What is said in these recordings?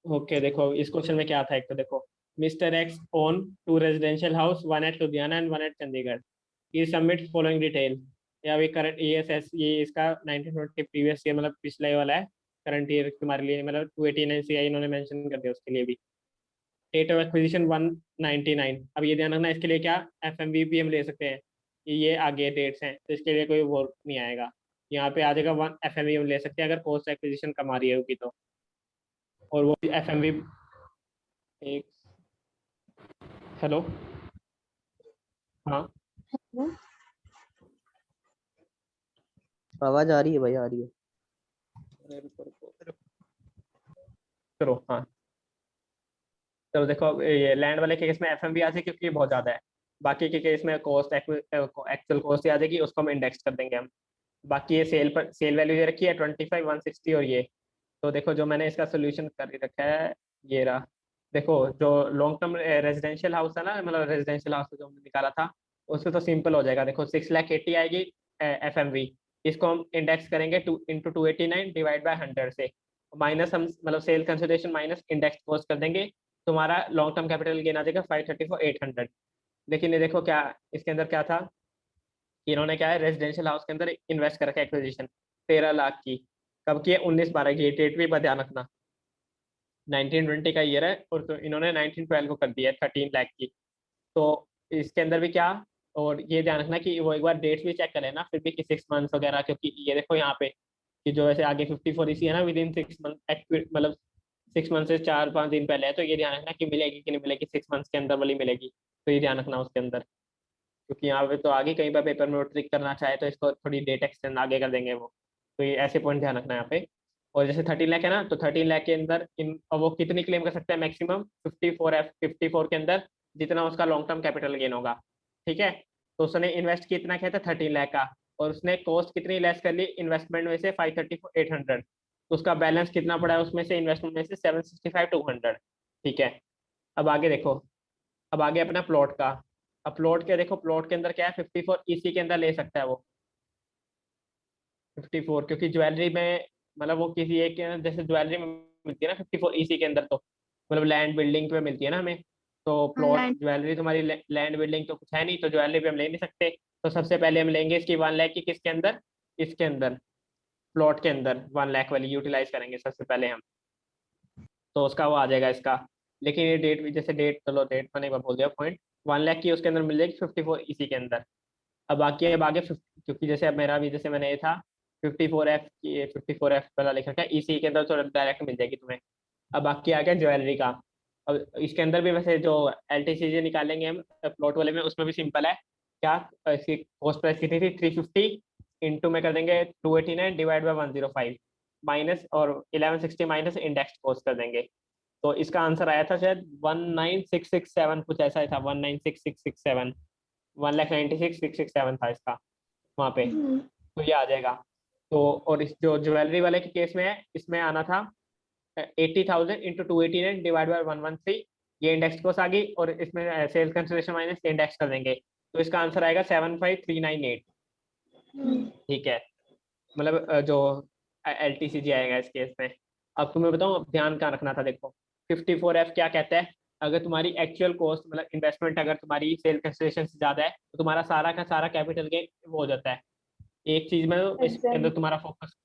Okay देखो इस question में क्या था, एक तो देखो mister X own two residential house, one at Ludhiana and one at Chandigarh, ये सबमिट फॉलोइंग डिटेल। या अभी करंट ESS, ये इसका 1920 प्रीवियस ईयर मतलब पिछला ही वाला है, करंट ईयर तुम्हारे लिए मतलब 289 CI इन्होंने मेंशन कर दिया उसके लिए भी। Date of acquisition 199। अब ये ध्यान रखना इसके लिए क्या FMV भी हम ले सकते हैं, ये आगे डेट्स हैं तो इसके लिए कोई वो नहीं आएगा। यहाँ पे आ जाएगा 1 FMV हम ले सकते हैं अगर पोस्ट एक्विजिशन कम आ रही है होगी तो। और वो FMV एक, हेलो, हाँ आवाज आ रही है भाई, आ रही है। करो हाँ। तो देखो ये लैंड वाले के केस में FMV आ जाए क्योंकि ये बहुत ज्यादा है। बाकी के केस में कॉस्ट एक्चुअल कॉस्ट आ जाएगी, उसको हम इंडेक्स कर देंगे हम। बाकी ये सेल पर सेल वैल्यू ये रखी है 25 160 और ये। तो देखो जो मैंने इसका सोल्यूशन कर रखा है ये रहा। देखो जो लॉन्ग टर्म रेजिडेंशियल हाउस है ना, मतलब रेजिडेंशियल हाउस जो हमने निकाला था उसमें तो सिंपल हो जाएगा। देखो 6,80,000 आएगी FMV। इसको हम इंडेक्स करेंगे 2 × 289 डिवाइड बाय 100 से, माइनस हम मतलब sale consideration minus index cost कर देंगे। तुम्हारा लॉन्ग टर्म कैपिटल गेन आ जाएगा 534,800। लेकिन ये देखो क्या इसके अंदर क्या था, इन्होंने क्या है रेजिडेंशियल हाउस के अंदर इन्वेस्ट कर रखा है एक्विजिशन 13 लाख की। कब की है 19/12 की, डेट भी ध्यान रखना 1920 का ईयर है और तो इन्होंने 1912 को कर दिया है 13 लाख की। तो इसके अंदर भी क्या, और ये ध्यान रखना कि वो एक बार डेट्स भी चेक कर लेना फिर भी कि 6 मंथ्स वगैरह, क्योंकि ये देखो यहाँ पे कि जो ऐसे आगे 54 इसी है ना विद इन 6 मंथ, मतलब 6 मंथ से 4-5 दिन पहले है, तो ये ध्यान रखना कि मिलेगी कि नहीं मिलेगी, 6 मंथ्स के अंदर वाली मिलेगी। तो ये ध्यान रखना उसके अंदर, क्योंकि यहाँ पे तो आगे कहीं पर पेपर में ट्रिक करना चाहे तो इसको थोड़ी डेट एक्सटेंड आगे कर देंगे वो। तो ये ऐसे पॉइंट ध्यान रखना है यहाँ पे। और जैसे 13 लाख है ना, तो 13 लाख के अंदर इन अब वो कितनी क्लेम कर सकता है मैक्सिमम 54 के अंदर, जितना उसका लॉन्ग टर्म कैपिटल गेन होगा। ठीक है, तो उसने इन्वेस्ट कितना किया था 13 लाख का, और उसने कॉस्ट कितनी लेस कर ली इन्वेस्टमेंट में से 534,800। तो उसका बैलेंस कितना पड़ा है उसमें से इन्वेस्टमेंट में से 765,200। ठीक है, अब आगे देखो, अब आगे अपना प्लॉट का। अब प्लॉट के देखो, प्लॉट के अंदर क्या है 54 इसी के अंदर ले सकता है वो 54, क्योंकि ज्वेलरी में मतलब वो किसी एक के अंदर जैसे ज्वेलरी में मिलती है ना 54 इसी के अंदर, तो मतलब लैंड बिल्डिंग पे मिलती है ना हमें। तो प्लॉट लैंड। ज्वेलरी तुम्हारी लैंड बिल्डिंग तो कुछ है नहीं, तो ज्वेलरी पे हम ले नहीं सकते। तो सबसे पहले हम लेंगे इसकी 1 लाख की, किसके अंदर, इसके अंदर प्लॉट के अंदर 1 लाख वाली यूटिलाइज करेंगे सबसे पहले हम। तो उसका वो आ जाएगा इसका। लेकिन ये डेट भी जैसे डेट, चलो डेट मैंने एक बार बोल दिया पॉइंट, 1 लाख की उसके अंदर मिल जाएगी 54 इसी के अंदर। अब बाकी अब आगे क्योंकि जैसे अब मेरा भी जैसे मैंने ये था 54F की, 54F वाला लिखा था इसी के अंदर, तो डायरेक्ट मिल जाएगी तुम्हें। अब बाकी आ गया ज्वेलरी का। अब इसके अंदर भी वैसे जो LTCJ निकालेंगे हम प्लॉट वाले में, उसमें भी सिंपल है क्या, इसकी कॉस्ट प्राइस कितनी थी 350, इंटू में कर देंगे 289 डिवाइड बाई 105, माइनस और 1160 माइनस इंडेक्स कॉस्ट कर देंगे। तो इसका आंसर आया था शायद 19,667, कुछ ऐसा ही था 196667, 1,96,667 था इसका वहाँ पे। तो ये आ जाएगा। तो और इस जो ज्वेलरी वाले के केस में है, इसमें आना था 80,000 इंटू 289 डिवाइड बाई 113, ये इंडेक्स कॉस्ट आ गई, और इसमें सेल्स कंसिडरेशन माइनस इंडेक्स कर देंगे। तो इसका आंसर आएगा 75,398। ठीक है, मतलब जो LTCG आएगा इस केस में। अब तुम्हें बताऊं, अब ध्यान क्या रखना था, देखो 54F क्या कहता है, अगर तुम्हारी एक्चुअल कॉस्ट मतलब इन्वेस्टमेंट अगर तुम्हारी सेल कंसिडरेशन से ज्यादा है तो तुम्हारा सारा का सारा कैपिटल गेन वो हो जाता है। एक चीज में इसके अंदर तुम्हारा फोकस,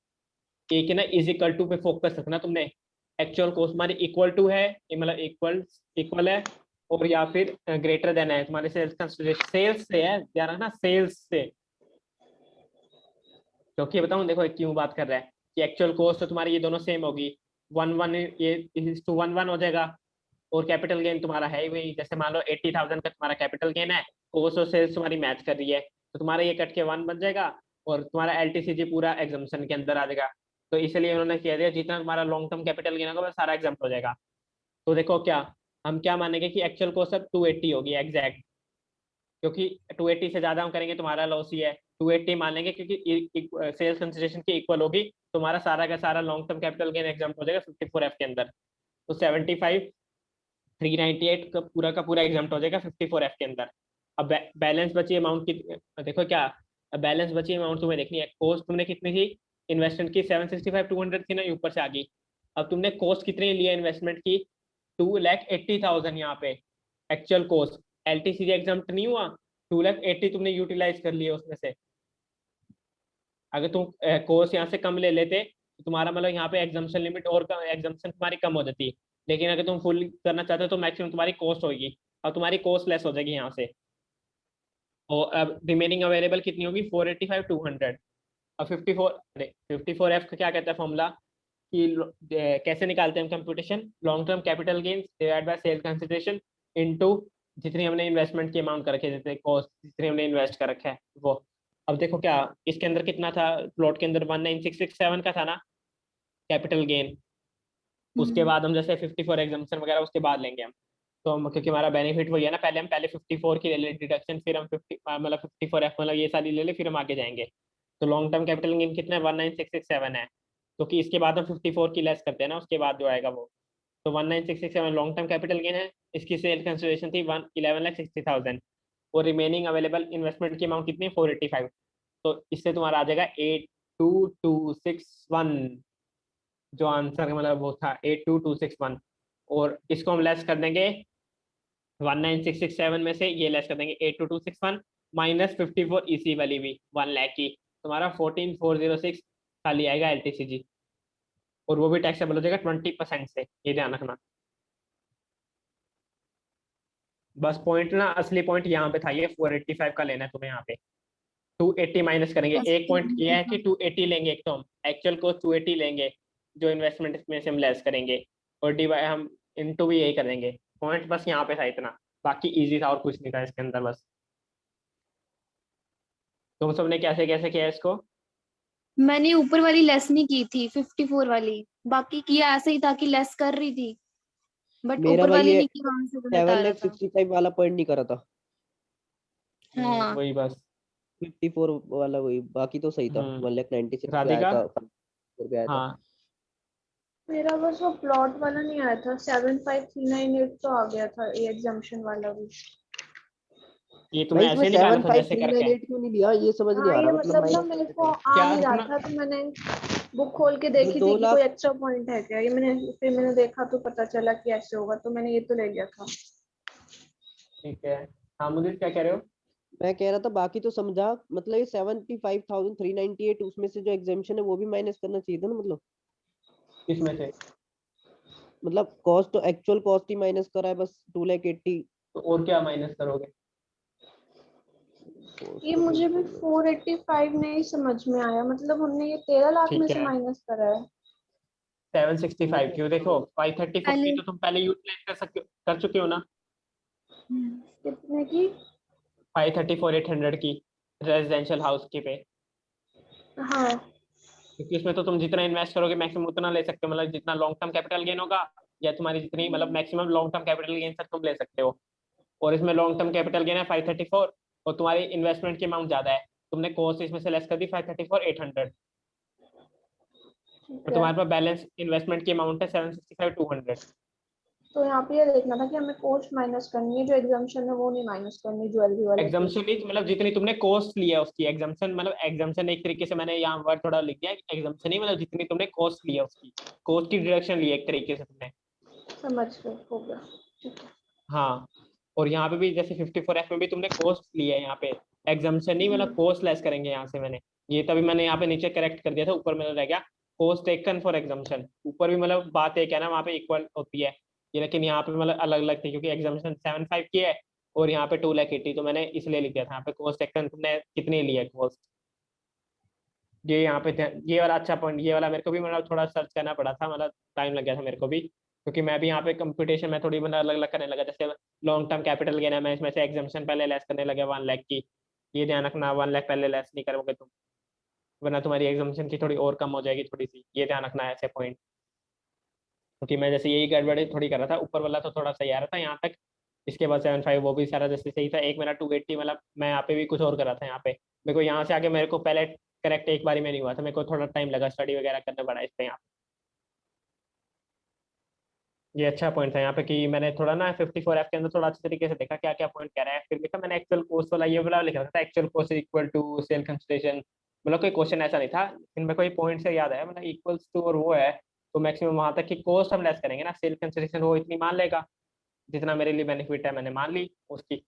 एक है ना इज इक्वल टू पे फोकस रखना तुमने। एक्चुअल कॉस्ट तुम्हारी इक्वल टू है, मतलब इक्वल इक्वल है, और या फिर ग्रेटर देन है तुम्हारे सेल्स कंसिडरेशन, सेल्स से है, ध्यान रखना सेल्स से। क्योंकि बताऊं देखो क्यों बात कर रहा है कि एक्चुअल कॉस्ट तो तुम्हारी ये दोनों सेम होगी, 1 1 ये 1 1 हो जाएगा। और कैपिटल गेन तुम्हारा है ही वही, जैसे मान लो 80,000 का तुम्हारा कैपिटल गेन है, कॉस्ट और सेल्स तुम्हारी मैच कर रही है, तो तुम्हारा ये कट के 1 बन जाएगा, और तुम्हारा LTCG पूरा एग्जाम्पशन के अंदर आ जाएगा। तो इसलिए उन्होंने कह दिया जितना तुम्हारा लॉन्ग टर्म कैपिटल गेन होगा वो सारा एग्जाम्प हो जाएगा। तो देखो क्या, हम क्या मानेंगे कि एक्चुअल कॉस्ट अब 280 होगी एग्जैक्ट, क्योंकि 280 से ज्यादा हम करेंगे तुम्हारा लॉस ही है। 280 मान लेंगे क्योंकि सेल्स कंसिडरेशन की इक्वल होगी, तुम्हारा सारा का सारा long term capital gain exam हो जाएगा 54F के अंदर। तो 75,398 का पूरा एग्जाम हो जाएगा 54F के अंदर। अब बैलेंस बची अमाउंट की, देखो क्या बैलेंस बची अमाउंट तुम्हें देखनी है। कॉस्ट तुमने कितनी थी इन्वेस्टमेंट की 765,200 थी ना, ऊपर से आ गई। अब तुमने कॉस्ट कितनी ली है इन्वेस्टमेंट की? 2,80,000 यहाँ पे एक्चुअल कॉस्ट। एलटीसीजी एग्जाम्प्ट नहीं हुआ, 2,80,000 तुमने यूटिलाइज कर लिया उसमें से। अगर तुम कोर्स यहाँ से कम ले लेते तो तुम्हारा मतलब यहाँ पे एग्जाम्पशन लिमिट और एग्जाम्पशन तुम्हारी कम हो जाती। लेकिन अगर तुम फुल करना चाहते हो तो मैक्सिमम तुम्हारी कॉस्ट होगी, और तुम्हारी कॉस्ट लेस हो जाएगी यहाँ से। और अब रिमेनिंग अवेलेबल कितनी होगी? 485, 200। और 54, अरे 54F का क्या कहता है फॉर्मूला कि कैसे निकालते हैं हम computation? Long term capital gains divide by sale consideration into जितनी हमने इन्वेस्टमेंट की अमाउंट कर रखे, जितने कॉस्ट जितनी हमने इन्वेस्ट कर रखा है वो। अब देखो क्या इसके अंदर कितना था, प्लॉट के अंदर 19,667 का था ना कैपिटल गेन। उसके बाद हम जैसे 54 एग्जाम्पशन वगैरह उसके बाद लेंगे हम। तो क्योंकि हमारा बेनिफिट वही है ना, पहले हम 54 की ले ले डिडक्शन, फिर हम 50 मतलब 54F मतलब ये सारी ले ले, फिर हम आगे जाएंगे। तो लॉन्ग टर्म कैपिटल गेन कितना है? 19,667 है। तो कि इसके बाद हम 54 की लेस करते हैं ना, उसके बाद जो आएगा वो। तो 19,667 लॉन्ग टर्म कैपिटल गेन है। इसकी सेल कंसिडरेशन थी 11,60,000। और रिमेनिंग अवेलेबल इन्वेस्टमेंट की अमाउंट कितनी? 485। तो इससे तुम्हारा आ जाएगा 82,261, जो आंसर मतलब वो था 82,261। और इसको हम लेस कर देंगे 19,667 में से, ये लेस कर देंगे 82,261 माइनस 54 इसी वाली भी 1 लाख की, तुम्हारा 14,406 खाली आएगा एलटीसीजी। और वो भी टैक्सेबल हो जाएगा 20% से, ये ध्यान रखना। बस पॉइंट ना, असली पॉइंट यहाँ पे था, ये 485 का लेना है तुम्हें यहाँ पे। 280 माइनस करेंगे। बस एक पॉइंट ये है कि 280 लेंगे, एक तो हम एक्चुअल को 280 लेंगे जो इन्वेस्टमेंट में से हम लेस करेंगे, और डिवाइड हम इनटू भी यही करेंगे। पॉइंट बस यहाँ पे था इतना, बाकी इजी था और कुछ नहीं था इसके अंदर। बस तुम सबने कैसे कैसे किया इसको? मैंने ऊपर वाली लेस नहीं की थी 54 वाली, बाकी किया ऐसे ही था कि लेस कर रही थी, बट मेरा ऊपर भाई वाली ये नहीं की वहां से गलत आ सेवन रहा लैख था। 65 वाला पॉइंट नहीं करा था। हाँ वही बस। 54 वाला वही, बाकी तो सही था। 1,96,000 पे आया राधिका। था, 54 पे आया था। हाँ मेरा बस वो प्लॉट वाला नहीं आया था, 75398 तो आ गया था ये एग्जाम्पशन वाला भी। ये भाई तुम्हें इसमें ऐसे निकाला सेवन था फाइव जैसे थ्री करके? नाइन एट क्यों नहीं लिया, ये समझ नहीं हाँ आ ये रहा। मतलब मतलब ना मेरे को आ क्या नहीं रहा तुमने? था, तो मैंने बुक खोल के जो देखी दो थी कि कोई लाख एक्स्ट्रा पॉइंट है क्या, ये मैंने फिर मैंने देखा तो पता चला कि ऐसे होगा, तो मैंने ये तो ले लिया था। ठीक है। हाँ मुझे क्या कह रहे हो? मैं कह रहा था, बाकी तो समझा। मतलब ये 75,398 उसमें से जो एग्जाम्पशन है वो भी माइनस करना चाहिए था ना। किसमें से? मतलब कॉस्ट तो एक्चुअल कॉस्ट ही माइनस करा है बस 2,80,000। तो और क्या माइनस करोगे? ये मुझे भी 485 नहीं समझ में आया, मतलब हमने ये 13 लाख में ठीक से है। माइनस करा है। 765 क्यों? देखो 534 की पहले तो तुम पहले यूटिलाइज कर सकते, कर चुके हो ना। कितने की? 534 800 की रेजिडेंशियल हाउस की पे। हाँ क्योंकि इसमें तो तुम जितना इन्वेस्ट करोगे मैक्सिमम उतना ले सकते हो, मतलब जितना लॉन्ग टर्म कैपिटल गेन होगा, या तुम्हारी जितनी मतलब maximum long term capital gain तक तुम ले सकते हो। और इसमें लॉन्ग टर्म कैपिटल गेन है 534, और तुम्हारी इन्वेस्टमेंट की अमाउंट ज्यादा है, तुमने कॉस्ट इसमें से लेस कर दी 534 800, ठीक और है। तुम्हारे पास बैलेंस इन्वेस्टमेंट की अमाउंट है 765 200। तो यहाँ पे ये देखना था कि हमें कॉस्ट माइनस करनी है, जो एग्जाम्पशन है वो नहीं माइनस करनी ज्वेलरी वाले की। एग्जाम्पशन इज मतलब जितनी तुमने कॉस्ट ली है उसकी। एग्जाम्पशन मतलब एग्जाम्पशन एक तरीके से मैंने यहाँ वर्ड थोड़ा लिख दिया, एग्जाम्पशन ही मतलब जितनी तुमने कॉस्ट ली है उसकी, कॉस्ट की डिडक्शन ली है एक तरीके से तुमने। समझ गए, हो गया। ठीक है। हाँ। और यहाँ पे भी जैसे 54F में भी तुमने कॉस्ट ली है, यहाँ पे एग्जाम्पशन नहीं मतलब कॉस्ट लेस करेंगे यहाँ से। मैंने ये तभी मैंने यहाँ पे नीचे करेक्ट कर दिया था, ऊपर मेरा रह गया कॉस्ट टेकन फॉर एग्जाम्पशन। ऊपर भी मतलब बात एक है ना, वहाँ पे इक्वल होती है ये, लेकिन यहाँ पे मतलब अलग अलग थी क्योंकि एग्जाम्पशन 75 की है और यहाँ पे 2,80,000, तो मैंने इसलिए लिख दिया था यहाँ पे कॉस्ट टेकन तुमने कितनी ली है कॉस्ट। ये यहाँ पे ये वाला अच्छा पॉइंट, ये वाला मेरे को भी मतलब थोड़ा सर्च करना पड़ा था, मतलब टाइम लग गया था मेरे को भी, क्योंकि मैं भी यहाँ पे कंप्यूटेशन में थोड़ी मतलब अलग अलग करने लगा। जैसे लॉन्ग टर्म कैपिटल गेन है, मैं इसमें से एग्जाम्पशन पहले लेस करने लगे 1 लाख की। ये ध्यान रखना 1 लाख पहले लेस नहीं करोगे तुम, वरना तुम्हारी एग्जाम्पशन की थोड़ी और कम हो जाएगी थोड़ी सी, ये ध्यान रखना है ऐसे पॉइंट। क्योंकि मैं जैसे यही गड़बड़ी थोड़ी कर रहा था, ऊपर वाला तो थोड़ा सही आ रहा था यहाँ तक, इसके बाद 75 वो भी सारा जैसे सही था। एक मेरा 280 मतलब मैं यहाँ पे भी कुछ और कर रहा था यहाँ पे, मेरे को यहाँ से आगे मेरे को पहले करेक्ट एक बारी में नहीं हुआ था, मेरे को थोड़ा टाइम लगा, स्टडी वगैरह करना पड़ा इस पे यहाँ। ये अच्छा पॉइंट था यहाँ पे कि मैंने थोड़ा ना 54F के अंदर थोड़ा अच्छे तरीके से देखा क्या क्या पॉइंट कह रहा है, फिर देखा मैंने एक्चुअल कोस्ट वाला ये वाला लिखा था, actual cost equal to sale consideration. मतलब कोई क्वेश्चन ऐसा नहीं था, लेकिन मेरे को ये पॉइंट से याद आया, मतलब इक्वल्स टू और वो है तो मैक्सिमम वहां तक की कॉस्ट हम लेस करेंगे ना, सेल कंसिडरेशन वो इतनी मान लेगा जितना मेरे लिए बेनिफिट है मैंने मान ली उसकी।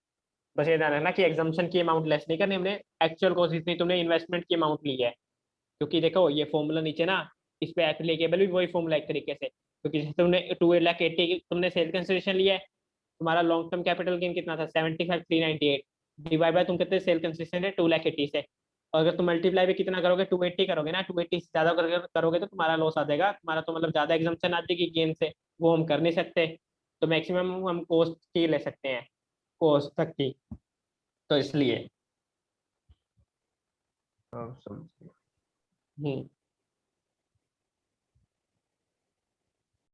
बस ये ध्यान रखना कि एग्जाम्पशन की अमाउंट लेस नहीं करनी हमने, एक्चुअल कॉस्ट जितनी तुमने इन्वेस्टमेंट की अमाउंट ली है। क्योंकि देखो ये फॉर्मूला नीचे ना, इस पे एप्लीकेबल भी वही फॉर्मूला एक तरीके से, क्योंकि जैसे तुमने 2,80,000 तुमने सेल कंसिडरेशन लिया है, तुम्हारा लॉन्ग टर्म कैपिटल गेन कितना था 75,398, डिवाइड बाय तुम कितने सेल कंसिडरेशन है 2,80,000 से, और अगर तुम मल्टीप्लाई भी कितना करोगे 280 करोगे ना, 280 से ज्यादा करोगे तो तुम्हारा लॉस आ जाएगा, तुम्हारा तो मतलब ज्यादा एग्जाम्पशन आ जाएगी गेन से, वो हम कर नहीं सकते। तो मैक्सिमम हम कॉस्ट की ले सकते हैं, कॉस्ट तक की, तो इसलिए। हाँ समझ गया। हम्म